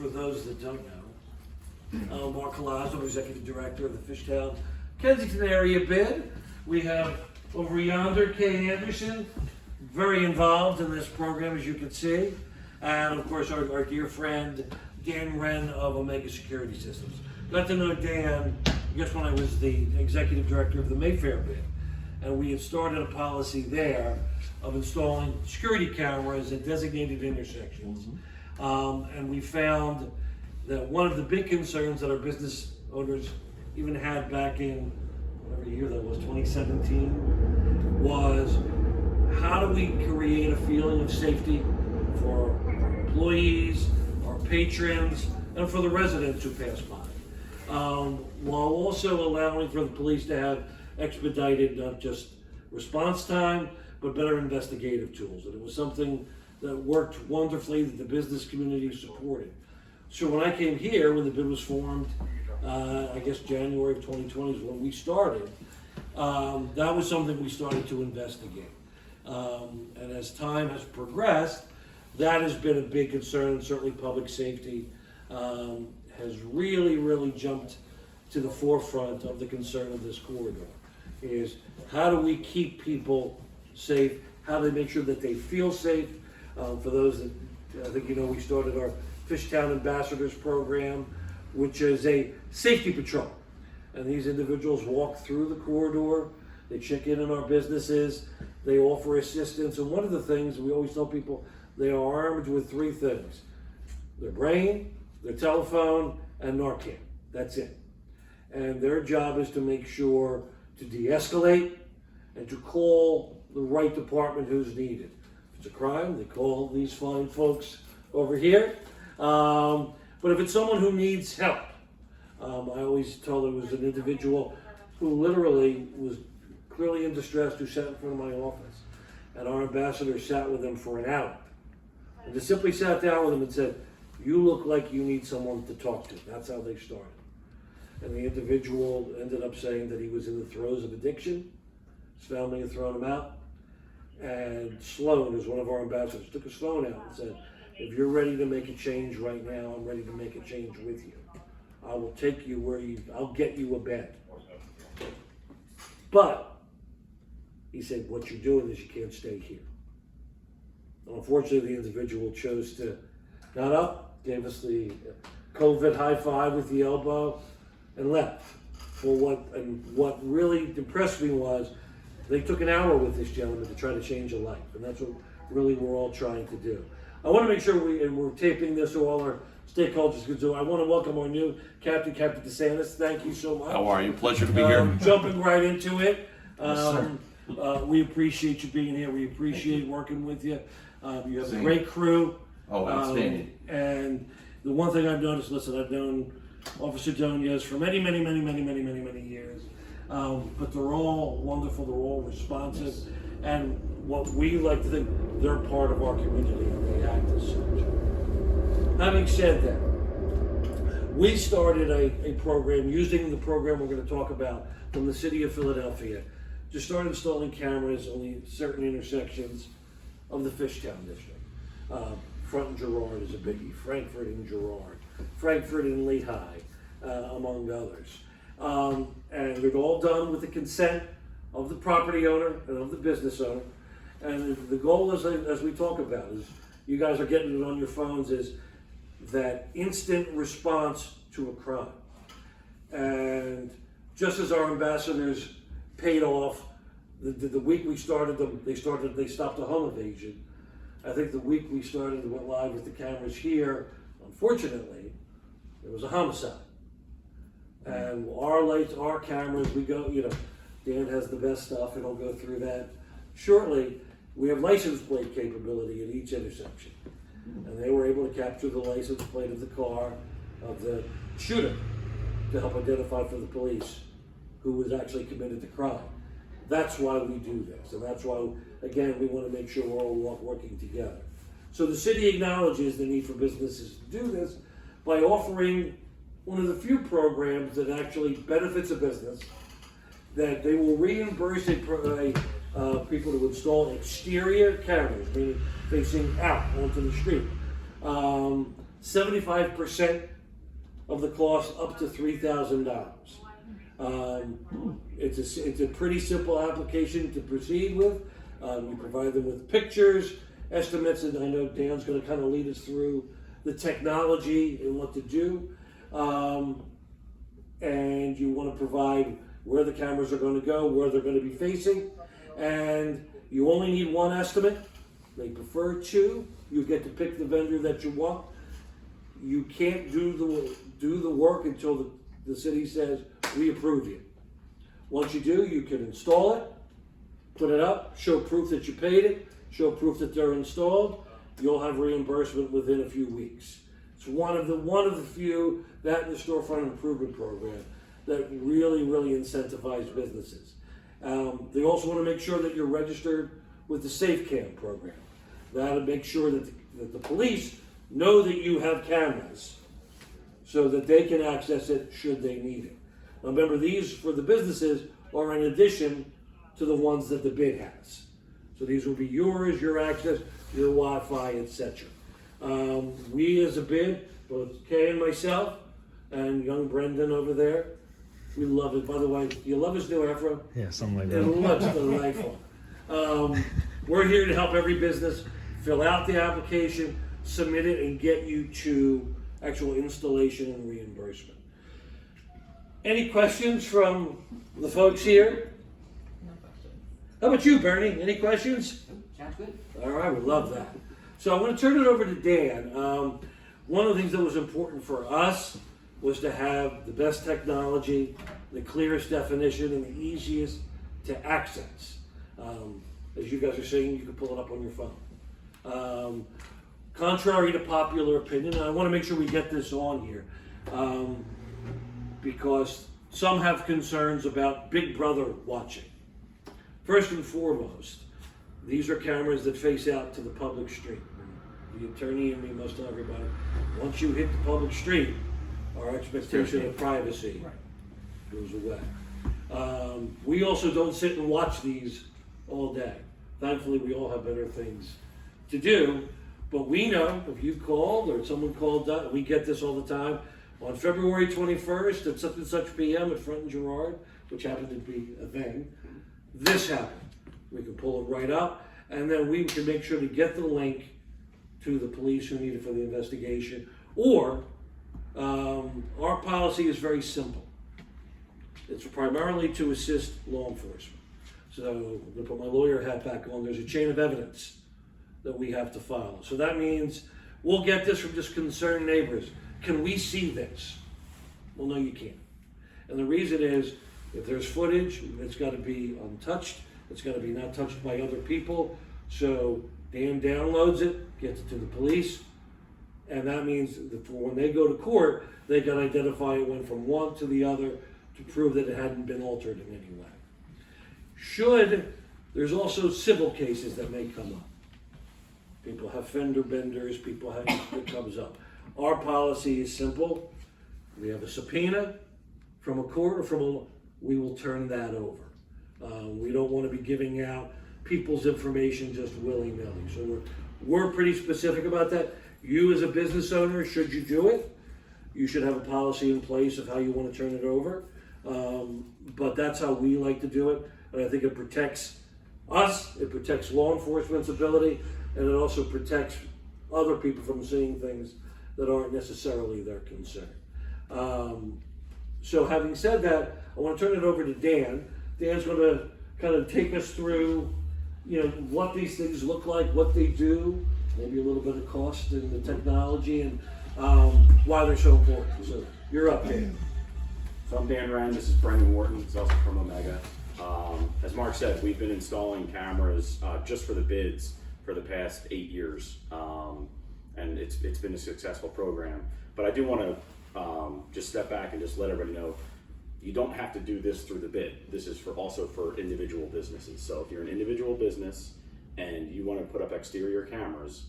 for those that don't know, Mark Colazzo, Executive Director of the Fishtow, Kensington area bid. We have over yonder Kay Anderson, very involved in this program, as you can see. And of course, our dear friend, Dan Wren of Omega Security Systems. Got to know Dan, I guess when I was the Executive Director of the Mayfair bid. And we had started a policy there of installing security cameras at designated intersections. And we found that one of the big concerns that our business owners even had back in whatever year that was, 2017, was how do we create a feeling of safety for our employees, our patrons, and for the residents who pass by, while also allowing for the police to have expedited not just response time, but better investigative tools. And it was something that worked wonderfully, that the business community supported. So when I came here, when the bid was formed, I guess January of 2020 is when we started, that was something we started to investigate. And as time has progressed, that has been a big concern. Certainly public safety has really jumped to the forefront of the concern of this corridor. Is how do we keep people safe? How do they make sure that they feel safe? For those that, I think you know, we started our Fishtown Ambassadors program, which is a safety patrol. And these individuals walk through the corridor, they check in on our businesses, they offer assistance. And one of the things we always tell people, they are armed with three things: their brain, their telephone, and Narcan. That's it. And their job is to make sure to de-escalate and to call the right department who's needed. If it's a crime, they call these fine folks over here. But if it's someone who needs help, I always tell there was an individual who literally was clearly in distress who sat in front of my office. And our ambassador sat with him for an hour. And just simply sat down with him and said, "You look like you need someone to talk to." That's how they started. And the individual ended up saying that he was in the throes of addiction. His family had thrown him out. And Sloan, who's one of our ambassadors, took his phone out and said, "If you're ready to make a change right now, I'm ready to make a change with you. I will take you I'll get you a bed." But he said, "What you're doing is you can't stay here." And unfortunately, the individual chose to got up, gave us the COVID high five with the elbow, and left. What really impressed me was they took an hour with this gentleman to try to change a life, and that's what really we're all trying to do. I want to make sure we're taping this so all our stakeholders can do. I want to welcome our new Captain DeSantis. Thank you so much. How are you? Pleasure to be here. Jumping right into it. Yes, We appreciate you being here. We appreciate working with you. You have a great crew. Oh, outstanding. And the one thing I've noticed, listen, I've known Officer Doniez for many years. But they're all wonderful, they're all responsive. And what we like to think, they're part of our community and they act as such. Having said that, we started a program, using the program we're going to talk about from the city of Philadelphia, to start installing cameras on certain intersections of the Fishtown district. Front and Girard is a biggie, Frankfurt and Girard, Frankfurt and Lehigh, among others. And they're all done with the consent of the property owner and of the business owner. And the goal is, as we talk about, is you guys are getting it on your phones, is that instant response to a crime. And just as our ambassadors paid off, the week we started them, they stopped a home invasion. I think the week we started and went live with the cameras here, unfortunately, there was a homicide. And our lights, our cameras, we go, you know, Dan has the best stuff, and I'll go through that shortly. We have license plate capability at each intersection. And they were able to capture the license plate of the car of the shooter to help identify for the police who was actually committed the crime. That's why we do this, and that's why, again, we want to make sure we're all working together. So the city acknowledges the need for businesses to do this by offering one of the few programs that actually benefits a business, that they will reimburse people to install exterior cameras, meaning facing out onto the street, 75% of the cost up to $3,000. It's a pretty simple application to proceed with. We provide them with pictures, estimates, and I know Dan's going to kind of lead us through the technology and what to do. And you want to provide where the cameras are going to go, where they're going to be facing, and you only need one estimate. They prefer two. You get to pick the vendor that you want. You can't do the work until the city says, we approve you. Once you do, you can install it, put it up, show proof that you paid it, show proof that they're installed. You'll have reimbursement within a few weeks. It's one of the few, that and the storefront improvement program, that really incentivize businesses. They also want to make sure that you're registered with the SafeCam program. That'll make sure that the police know that you have cameras so that they can access it should they need it. Now remember, these for the businesses are in addition to the ones that the bid has. So these will be yours, your access, your Wi-Fi, etc. We as a bid, both Kay and myself, and young Brendan over there, we love it. By the way, do you love his new afro? Yeah, something like It that. looks delightful. We're here to help every business fill out the application, submit it, and get you to actual installation and reimbursement. Any questions from the folks here? No question. How about you, Bernie? Any questions? Sounds good. All right, we love that. So I'm going to turn it over to Dan. One of the things that was important for us was to have the best technology, the clearest definition, and the easiest to access. As you guys are saying, you can pull it up on your phone. Contrary to popular opinion, and I want to make sure we get this on here, because some have concerns about Big Brother watching. First and foremost, these are cameras that face out to the public street. The attorney and me must tell everybody, once you hit the public street, our expectation of privacy goes away. We also don't sit and watch these all day. Thankfully, we all have better things to do, but we know if you called or someone called up, we get this all the time. On February 21st at such and such PM at Front and Girard, which happened to be a thing, this happened. We can pull it right up, and then we can make sure to get the link to the police who need it for the investigation. Or our policy is very simple. It's primarily to assist law enforcement. So I'm going to put my lawyer hat back on. There's a chain of evidence that we have to follow. So that means we'll get this from just concerned neighbors. Can we see this? Well, no, you can't. And the reason is, if there's footage, it's got to be untouched. It's got to be not touched by other people. So Dan downloads it, gets it to the police, and that means that for when they go to court, they can identify it went from one to the other to prove that it hadn't been altered in any way. There's also civil cases that may come up. People have fender benders, people have, it comes up. Our policy is simple. We have a subpoena from a court or we will turn that over. We don't want to be giving out people's information just willy-nilly. So we're pretty specific about that. You as a business owner, should you do it, you should have a policy in place of how you want to turn it over. But that's how we like to do it. And I think it protects us, it protects law enforcement's ability, and it also protects other people from seeing things that aren't necessarily their concern. So having said that, I want to turn it over to Dan. Dan's going to kind of take us through, what these things look like, what they do, maybe a little bit of cost and the technology, and why they're so important. So you're up, Dan. So I'm Dan Wren, this is Brendan Wharton, he's also from Omega. As Mark said, we've been installing cameras just for the bids for the past 8 years, and it's been a successful program. But I do want to just step back and just let everybody know, you don't have to do this through the bid. This is also for individual businesses. So if you're an individual business and you want to put up exterior cameras,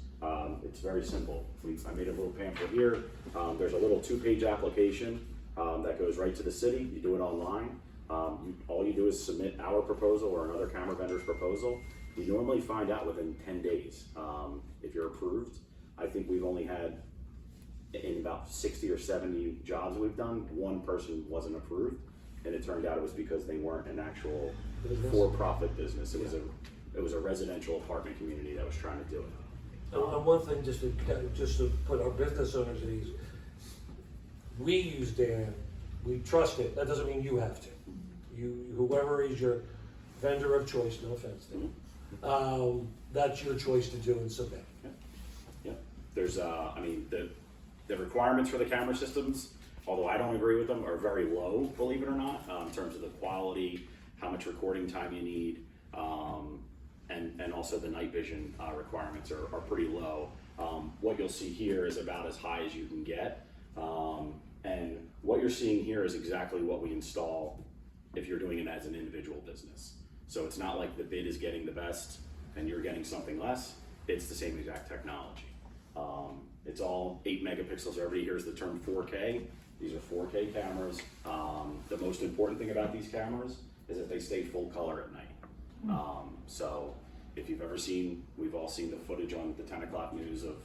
it's very simple. I made a little pamphlet here. There's a little 2-page application that goes right to the city. You do it online. All you do is submit our proposal or another camera vendor's proposal. We normally find out within 10 days if you're approved. I think we've only had in about 60 or 70 jobs we've done, one person wasn't approved, and it turned out it was because they weren't an actual for-profit business. It was a residential apartment community that was trying to do it. And one thing, just to put our business owners at ease, we use Dan, we trust it, that doesn't mean you have to. Whoever is your vendor of choice, no offense, Dan, that's your choice to do and submit. Yeah, there's, I mean, the requirements for the camera systems, although I don't agree with them, are very low, believe it or not, in terms of the quality, how much recording time you need, and also the night vision requirements are pretty low. What you'll see here is about as high as you can get, and what you're seeing here is exactly what we install if you're doing it as an individual business. So it's not like the bid is getting the best and you're getting something less, it's the same exact technology. It's all 8 megapixels. Everybody hears the term 4K. These are 4K cameras. The most important thing about these cameras is that they stay full color at night. So if you've ever seen, we've all seen the footage on the 10 o'clock news of,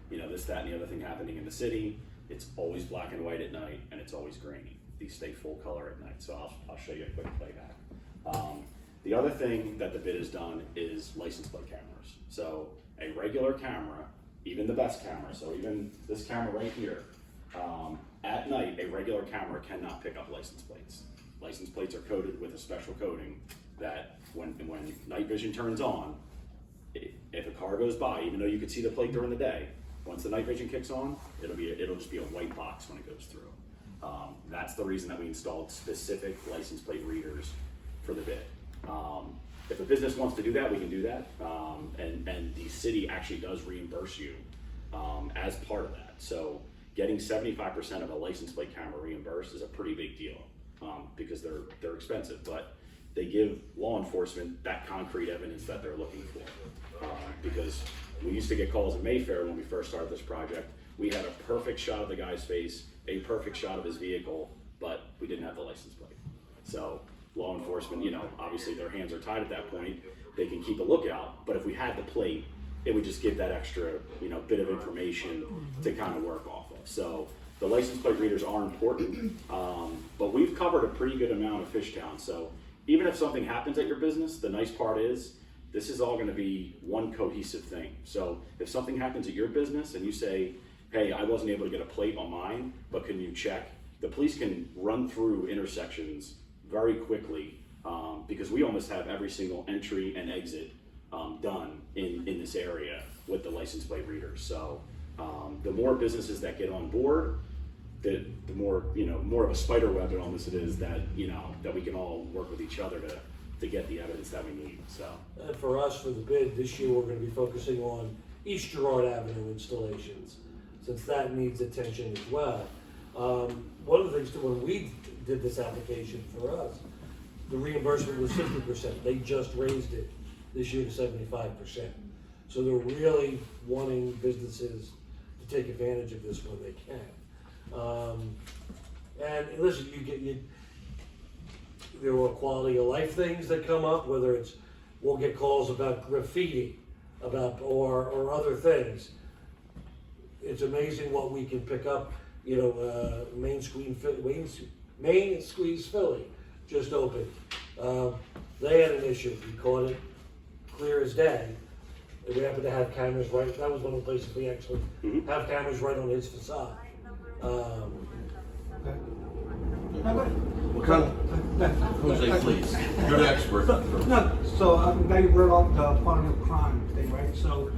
this, that, and the other thing happening in the city. It's always black and white at night, and it's always grainy. These stay full color at night. So I'll show you a quick playback. The other thing that the bid has done is license plate cameras. So a regular camera, even the best camera, so even this camera right here, at night, a regular camera cannot pick up license plates. License plates are coated with a special coating that when night vision turns on, if a car goes by, even though you could see the plate during the day, once the night vision kicks on, it'll just be a white box when it goes through. That's the reason that we installed specific license plate readers for the bid. If a business wants to do that, we can do that, and the city actually does reimburse you as part of that. So getting 75% of a license plate camera reimbursed is a pretty big deal because they're expensive, but they give law enforcement that concrete evidence that they're looking for. Because we used to get calls in Mayfair when we first started this project. We had a perfect shot of the guy's face, a perfect shot of his vehicle, but we didn't have the license plate. So law enforcement, obviously their hands are tied at that point. They can keep a lookout, but if we had the plate, it would just give that extra, bit of information to kind of work off of. So the license plate readers are important, but we've covered a pretty good amount of Fishtown. So even if something happens at your business, the nice part is this is all going to be one cohesive thing. So if something happens at your business and you say, hey, I wasn't able to get a plate on mine, but can you check? The police can run through intersections very quickly because we almost have every single entry and exit done in this area with the license plate readers. So the more businesses that get on board, the more, more of a spider web almost it is that, that we can all work with each other to get the evidence that we need. So And for us, for the bid, this year we're going to be focusing on East Girard Avenue installations, since that needs attention as well. One of the things too, when we did this application for us, the reimbursement was 50%. They just raised it this year to 75%. So they're really wanting businesses to take advantage of this when they can. And listen, there are quality of life things that come up, whether it's, we'll get calls about graffiti, or other things. It's amazing what we can pick up. Main Squeeze Philly just opened. They had an issue. We caught it clear as day. And we happened to have cameras right. That was one of the places we actually have cameras right on his facade. What kind of, Jose, please, you're the expert. No, so I'm glad you brought up the part of the crime thing, right? So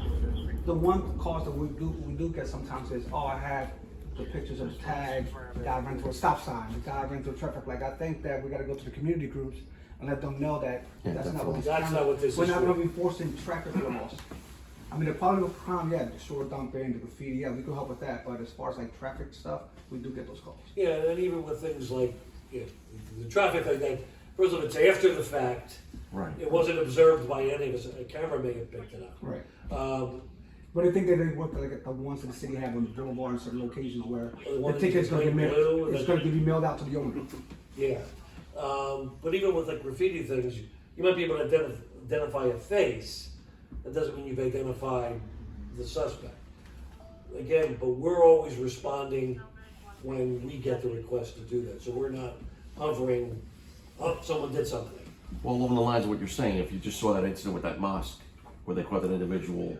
the one cause that we do get sometimes is, I have the pictures of the tag, the guy ran through a stop sign, the guy ran through a traffic light. I think that we got to go to the community groups and let them know that that's not what this That's not what this we're is not for. going to be enforcing traffic laws. I mean, the quality of crime, the short dumping, the graffiti, we could help with that. But as far as like traffic stuff, we do get those calls. Yeah, and even with things like the traffic like that, first of all, it's after the fact. Right. It wasn't observed by any of us. A camera may have picked it up. Right. Um, But I think that they work like at the ones that the city have on the boulevard in certain locations where The one the ticket's going to be that's blue, mailed. It's that- going to be mailed out to the owner. yeah. But even with like graffiti things, you might be able to identify a face. That doesn't mean you've identified the suspect. again, but we're always responding when we get the request to do that. So we're not hovering, oh, someone did something. Well, along the lines of what you're saying, if you just saw that incident with that mosque, where they caught that individual,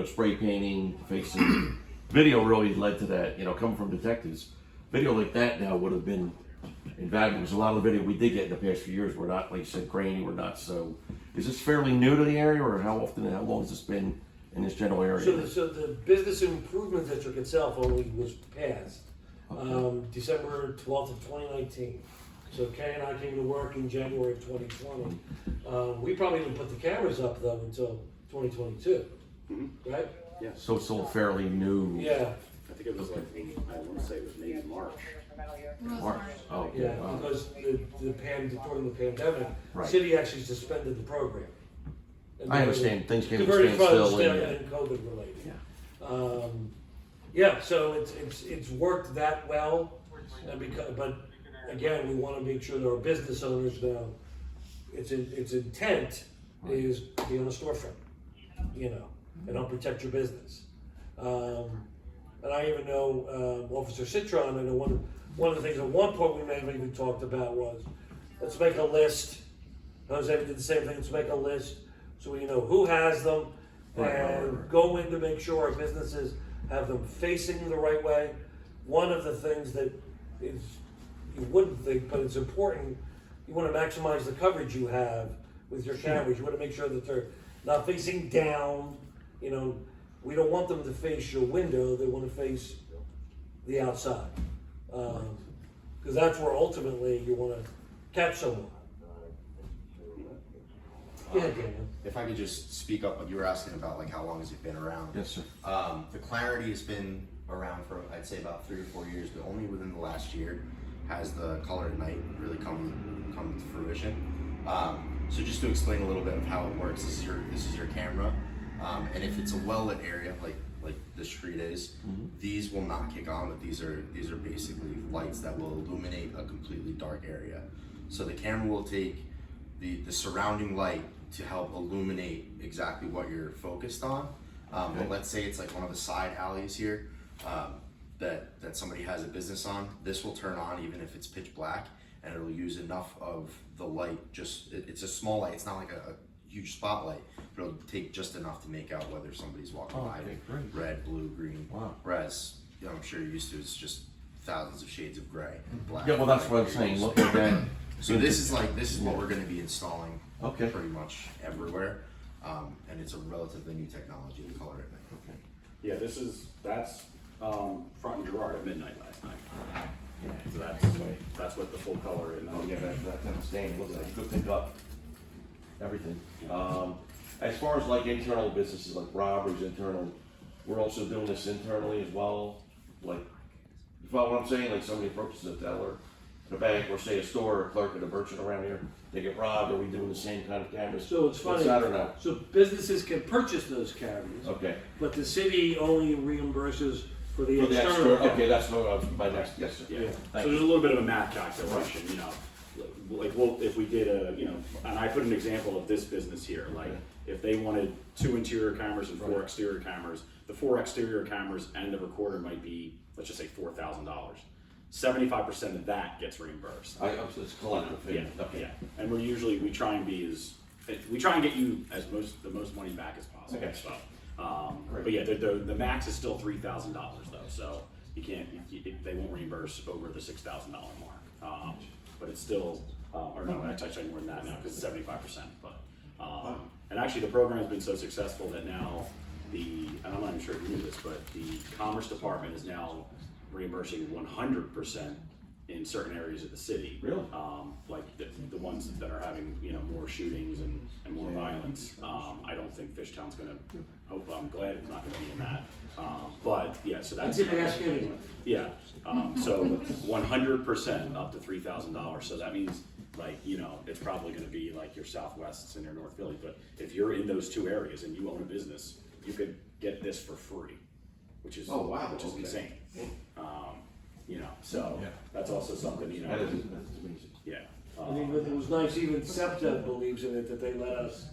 spray painting, facing, video really led to that, coming from detectives. Video like that now would have been invaluable, because a lot of the video we did get in the past few years were not, like you said, grainy, were not so. Is this fairly new to the area, or how long has this been in this general area? So the business improvement district itself only was passed December 12th of 2019. So Kay and I came to work in January of 2020. We probably didn't put the cameras up though until 2022, right? Yeah. So it's still fairly new. Yeah, I think it was like, I want to say it was maybe March. March. Oh, yeah, okay. Wow. because during the pandemic, Right. city actually suspended the program. And I understand. Things came to diverted funds standstill. and COVID related. Yeah, so it's worked that well, but again, we want to make sure that our business owners know its intent is to be on a storefront, and help protect your business. And I even know Officer Citron, I know one of the things at one point we may have even talked about was, let's make a list. Jose did the same thing, let's make a list so we know who has them, and go in to make sure our businesses have them facing the right way. One of the things that is, you wouldn't think, but it's important, you want to maximize the coverage you have with your cameras. You want to make sure that they're not facing down. We don't want them to face your window, they want to face the outside. Because that's where ultimately you want to catch someone. Yeah, Daniel. If I could just speak up, what you were asking about, like how long has it been around? Yes, sir. The Clarity has been around for, I'd say, about 3 or 4 years, but only within the last year has the color at night really come to fruition. So just to explain a little bit of how it works, this is your camera, and if it's a well-lit area like the street is, these will not kick on, but these are basically lights that will illuminate a completely dark area. So the camera will take the surrounding light to help illuminate exactly what you're focused on. But let's say it's like one of the side alleys here that somebody has a business on. This will turn on even if it's pitch black, and it'll use enough of the light. It's a small light. It's not like a huge spotlight, but it'll take just enough to make out whether somebody's walking by. Great. Red, blue, green. Wow. Whereas, I'm sure you're used to, it's just thousands of shades of gray and black. Yeah, well, that's what I'm saying. Look at that. So this is what we're going to be installing Okay. pretty much everywhere, and it's a relatively new technology to color at night. Okay. Yeah, that's front and Gerard at midnight last night. So that's what the full color is. Oh, yeah, that's outstanding. Looks like you could pick up everything. As far as like internal businesses, like robberies, internal, we're also doing this internally as well. Like, you follow what I'm saying? Like somebody approaches a teller at a bank, or say a store, or a clerk at a merchant around here, they get robbed. Are we doing the same kind of cameras? So it's funny. What's that or not? So businesses can purchase those cameras, Okay. but the city only reimburses for the For the external extra, camera. okay, that's what I was, my next, yes, sir. Yeah. Thank So you. there's a little bit of a math calculation, like if we did and I put an example of this business here, like if they wanted 2 interior cameras and 4 exterior cameras, the 4 exterior cameras and the recorder might be, let's just say $4,000. 75% of that gets reimbursed. It's collective. Yeah, Okay. yeah. And we try and get you the most money back as possible. Okay. So, but yeah, the max is still $3,000 though, so they won't reimburse over the $6,000 mark. But it's still, or no, it's actually more than that now because it's 75%. But and actually the program has been so successful that now and I'm not even sure if you knew this, but the Commerce Department is now reimbursing 100% in certain areas of the city. Really? Like the ones that are having more shootings and more violence. I don't think Fishtow's gonna. I'm glad it's not gonna be in that. But yeah, so I that's. didn't ask you anyway. Yeah. So 100% up to $3,000. So that means it's probably gonna be like your Southwests and your North Philly. But if you're in those 2 areas and you own a business, you could get this for free, which is which is insane. So that's also something That is amazing. Yeah. I mean, it was nice, even SEPTA believes in it, that they let us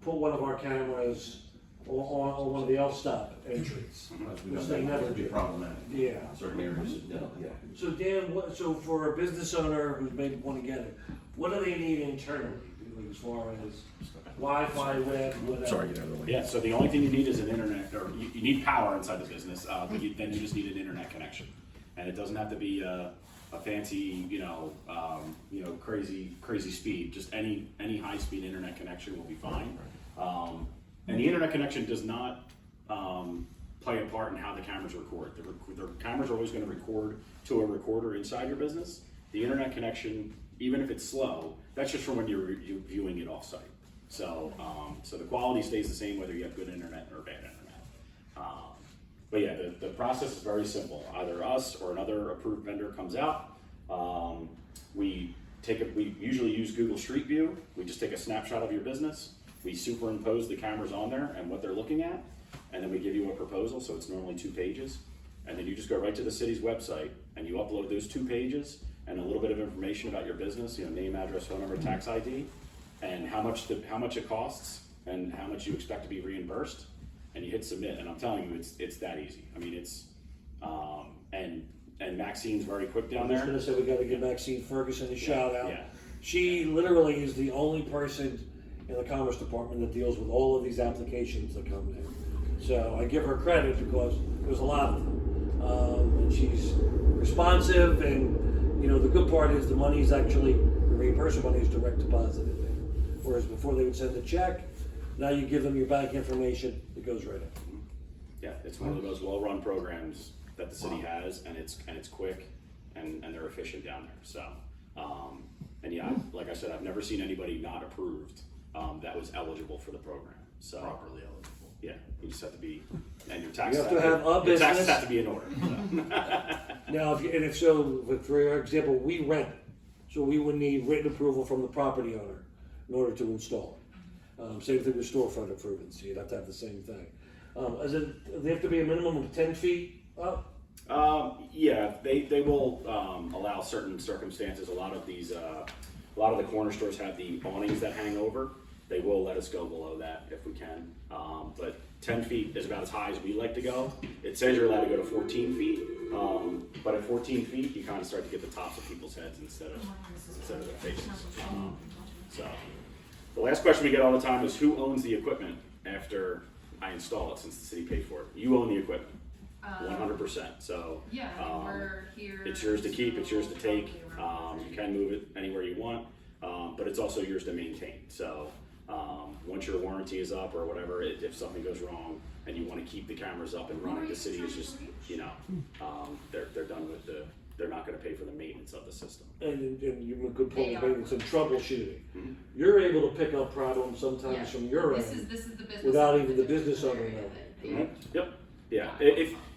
put one of our cameras or one of the L-stop entries. We Which know they that never would be do. problematic. Yeah. In certain areas, yeah. So Dan, so for a business owner who's maybe want to get it, what do they need internally, as far as Wi-Fi, web, whatever? Sorry, get out of the way. Yeah, so the only thing you need is an internet, or you need power inside the business, but then you just need an internet connection. And it doesn't have to be a fancy, crazy speed. Just any high-speed internet connection will be fine. And the internet connection does not play a part in how the cameras record. The cameras are always going to record to a recorder inside your business. The internet connection, even if it's slow, that's just from when you're viewing it off-site. So the quality stays the same whether you have good internet or bad internet. But yeah, the process is very simple. Either us or another approved vendor comes out. We usually use Google Street View. We just take a snapshot of your business. We superimpose the cameras on there and what they're looking at, and then we give you a proposal. So it's normally 2 pages, and then you just go right to the city's website and you upload those 2 pages and a little bit of information about your business. Name, address, phone number, tax ID, and how much it costs and how much you expect to be reimbursed. And you hit submit, and I'm telling you, it's that easy. I mean, it's and Maxine's very quick down I'm there. just gonna say we gotta give Maxine Ferguson a shout out. Yeah. She literally is the only person in the Commerce Department that deals with all of these applications that come in. So I give her credit because there's a lot of them. And she's responsive, and the good part is the money's actually, the reimbursement money is direct deposited there. Whereas before they would send a check, now you give them your bank information, it goes right in. Yeah, it's one of the most well-run programs that the city has, and it's quick, and they're efficient down there. So, and yeah, like I said, I've never seen anybody not approved that was eligible for the program. So Properly eligible. yeah, you just have to be, and your taxes You have to have a your taxes business. have to be in order. So. Now, for example, we rent, so we would need written approval from the property owner in order to install it. Same thing with storefront improvements, you'd have to have the same thing. They have to be a minimum of 10 feet up? Yeah, they will allow certain circumstances. A lot of the corner stores have the awnings that hang over. They will let us go below that if we can. But 10 feet is about as high as we like to go. It says you're allowed to go to 14 feet, but at 14 feet, you kind of start to get the tops of people's heads instead of their faces. So the last question we get all the time is, who owns the equipment after I install it, since the city paid for it? You own the equipment, 100%. So Yeah, we're here. it's yours to keep, it's yours to take. You can move it anywhere you want, but it's also yours to maintain. So once your warranty is up or whatever, if something goes wrong and you want to keep the cameras up and running, the city is just, they're done with they're not going to pay for the maintenance of the system. And you have a good point They of are. maintenance and troubleshooting. Mhm. You're able to pick up problems Yeah. sometimes from your This end. is the business. without owner even the that business owner area knowing. that they- Mm-hmm. Yep. Yeah.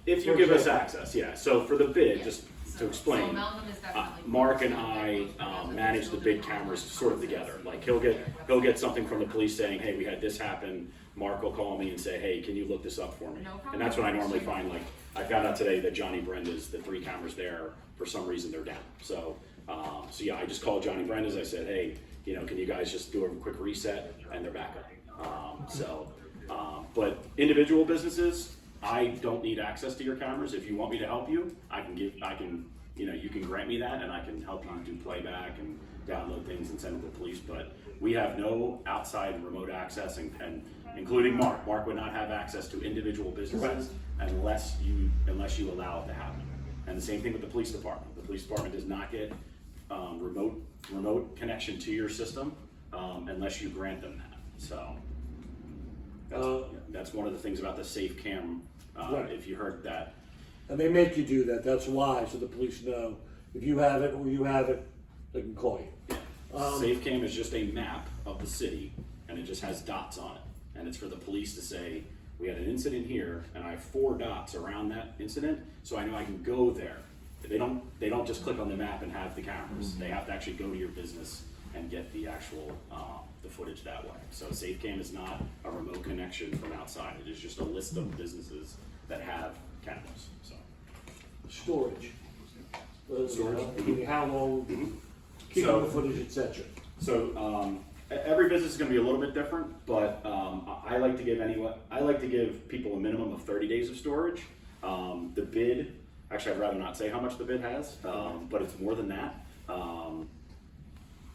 If you give us access, yeah. So for the bid, Yeah. just So to explain, Amalgam is definitely. Mark and I manage the bid cameras sort of together. Like he'll get something from the police saying, hey, we had this happen. Mark will call me and say, hey, can you look this up for me? No problem. And that's when I normally find, like, I found out today that Johnny Brenda's, the 3 cameras there, for some reason they're down. So yeah, I just called Johnny Brenda's. I said, hey, can you guys just do a quick reset? And they're back up. But individual businesses, I don't need access to your cameras. If you want me to help you, you can grant me that, and I can help you do playback and download things and send it to the police. But we have no outside remote access, and including Mark. Mark would not have access to individual businesses unless you allow it to happen. And the same thing with the police department. The police department does not get remote connection to your system unless you grant them that. So that's one of the things about the safe cam. Right. If you heard that. And they make you do that, that's why, so the police know if you have it or you have it, they can call you. Safe cam is just a map of the city, and it just has dots on it. And it's for the police to say, we had an incident here, and I have 4 dots around that incident, so I know I can go there. They don't just click on the map and have the cameras. They have to actually go to your business and get the actual the footage that way. So SafeCam is not a remote connection from outside. It is just a list of businesses that have cameras. So Storage. Storage. How long, keeping So- the footage, etc. So every business is going to be a little bit different, but I like to give people a minimum of 30 days of storage. The bid, actually, I'd rather not say how much the bid has, but it's more than that.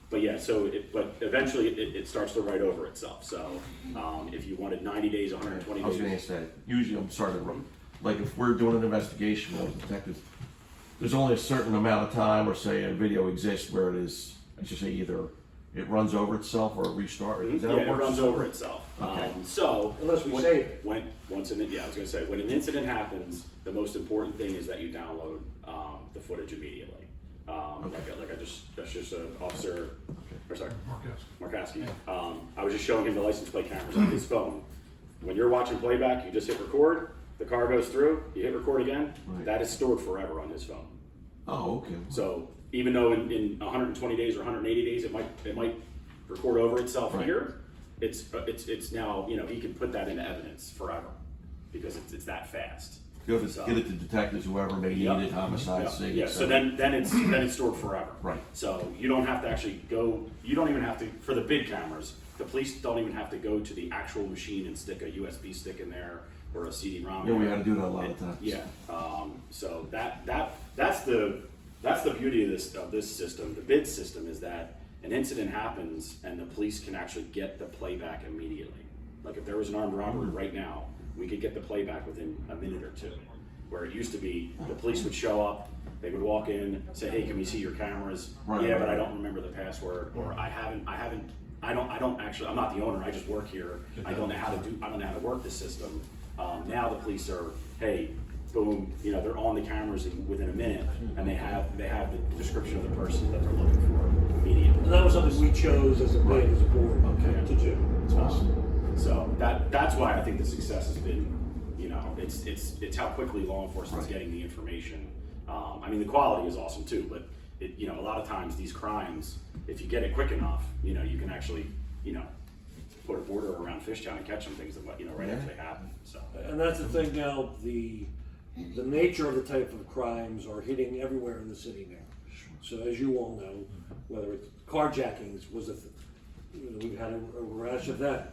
But yeah, but eventually it starts to write over itself. So if you wanted 90 days, 120 I was going to days. say, usually, I'm sorry to interrupt. Like if we're doing an investigation with detectives, there's only a certain amount of time, or say a video exists where it is, I should say, either it runs over itself or it restarts. Is that how Yeah, it works? runs over itself. Okay. Unless we save it. I was going to say, when an incident happens, the most important thing is that you download the footage immediately. That's just Officer, or sorry, Markowski. I was just showing him the license plate cameras on his phone. When you're watching playback, you just hit record, the car goes through, you hit record again, Right. that is stored forever on his phone. Oh, okay. So even though in 120 days or 180 days it might record over itself Right. here, it's now, he can put that into evidence forever because it's that fast. Give it to detectives, whoever may need it, homicide, Yeah. say. Yeah. So then it's stored forever. Right. So you don't have to actually go. You don't even have to for the big cameras. The police don't even have to go to the actual machine and stick a USB stick in there or a CD-ROM. Yeah, we had to do that a lot of times. Yeah. So that's the beauty of this system. The bid system is that an incident happens and the police can actually get the playback immediately. Like if there was an armed robbery right now, we could get the playback within a minute or two. Where it used to be, the police would show up, they would walk in, say, "Hey, can we see your cameras?" Right, yeah, right, but I right. don't remember the password, or I don't actually, I'm not the owner, I just work here. I don't know how to work the system. Now the police are, hey, boom, they're on the cameras within a minute, and they have the description of the person that they're looking for immediately. And that was something we chose as a bid, as a board, Okay. to do. It's awesome. So that's why I think the success has been, it's how quickly law enforcement's Right. getting the information. I mean, the quality is awesome too, but a lot of times these crimes, if you get it quick enough, you can actually, put a border around Fishtow and catch them things that, right after they happen. So And that's the thing now, the nature of the type of crimes are hitting everywhere in the city now. So as you all know, whether it's carjackings was we've had a rash of that.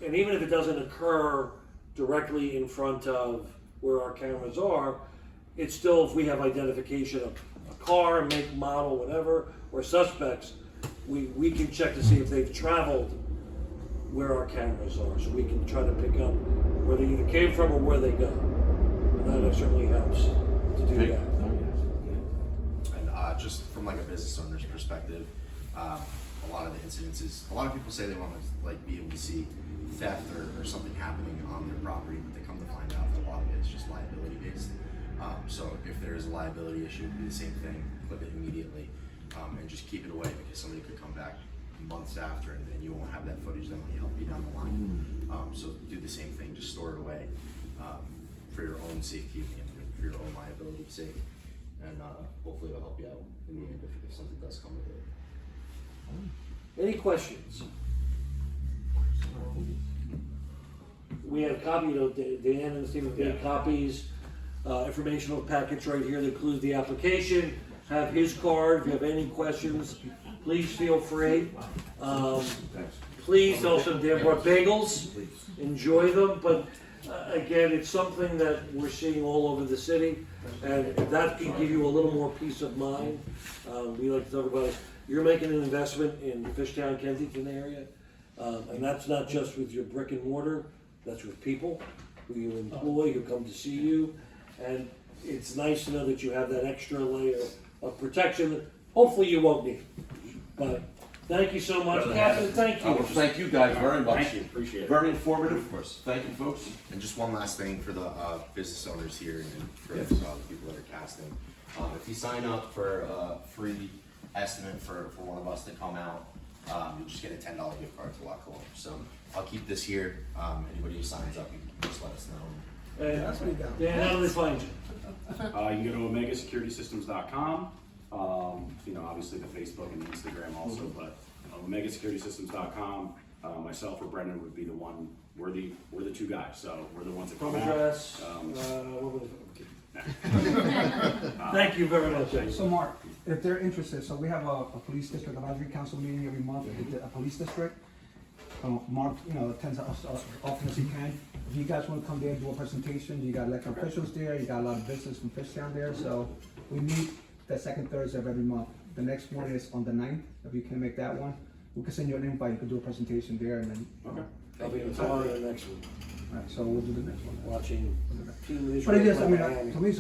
And even if it doesn't occur directly in front of where our cameras are, it's still, if we have identification of a car, make, model, whatever, or suspects, we can check to see if they've traveled where our cameras are, so we can try to pick up where they either came from or where they go. And that certainly helps to do that. And just from like a business owner's perspective, a lot of the incidences, a lot of people say they want to be able to see theft or something happening on their property, but they come to find out that a lot of it is just liability based. So if there is a liability issue, do the same thing, clip it immediately, and just keep it away, because somebody could come back months after and you won't have that footage that might help you down the line. So do the same thing, just store it away for your own safety and for your own liability's sake, and hopefully it'll help you out in the end if something does come with it. Any questions? We have a copy, Dan and Stephen did copies, informational package right here that includes the application. Have his card. If you have any questions, please feel free. Please also, Dan brought bagels. Enjoy them. But again, it's something that we're seeing all over the city, and that can give you a little more peace of mind. We like to tell everybody, you're making an investment in the Fishtown, Kensington area, and that's not just with your brick and mortar, that's with people who you employ, who come to see you, and it's nice to know that you have that extra layer of protection that hopefully you won't need. But thank you so much, Captain, thank I you. want to thank you guys very much. thank you, appreciate it. Very informative, of course. Thank you, folks. And just one last thing for the business owners here and for Yes. the people that are casting. If you sign up for a free estimate for one of us to come out, you'll just get a $10 gift card to La Colombe. So I'll keep this here. Anybody who signs up, you can just let us know. And Dan, how do they find you? You can go to omegasecuritysystems.com. Obviously the Facebook and the Instagram also, but omegasecuritysystems.com. Myself or Brendan would be the one. We're the two guys, so we're the ones that come Home out. address, what was it? Thank you very much. So Mark, if they're interested, so we have a police district advisory council meeting every month, a police district. Mark, attends as often as he can. If you guys wanna come there and do a presentation, you got elected officials there, you got a lot of business from Fishtown there, so we meet the second Thursday of every month. The next one is on the 9th, if you can make that one. We can send you an invite, you can do a presentation there and then. Okay. I'll be in tomorrow and the next one, Alright, so we'll do the next one. watching Team But it is, Israel. I mean, Miami. to me, it's